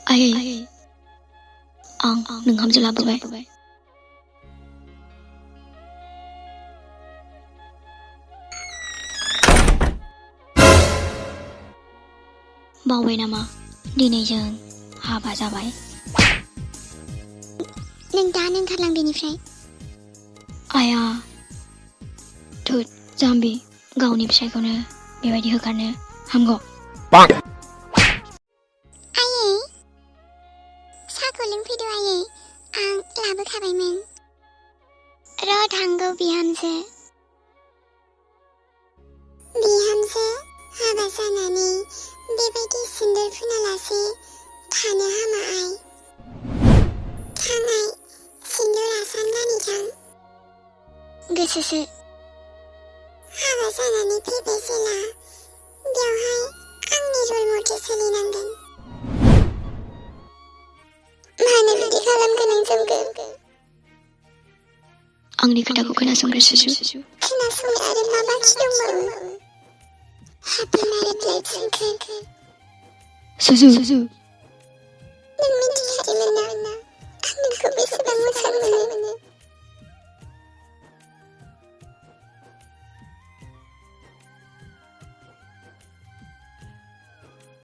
आयै आं नोंहामजो लाबोबाय बावबाय नामा दिनै जों हाबा जाबाय नों दानो ओंखारलां बेनिफ्राय आया थोद जाम्बि गावनि फिसायखौनो बेबायदि होखारनो हामगौ आयै साहाखौ लोंफैदो आयै आं लाबोखाबायमोन र' थांगौ बिहामजो हाबा जानानै बेबायदि सिन्दुर फुनालासे थानो हामा आइ थांनाय सिन्दुर आसान गानि थां गोसोसो हाबा जानानै फैबाय जेला बेवहाय आंनि रुल मथे सोलिनांगोन मानो बिदि खालामखो नों जोंखो आंनि खोथाखौ खोनासंग्रो सुजु खोनासंनो आरो मा बाखि दंबावो हाबा मारिद लाइफ जोंखो सुजु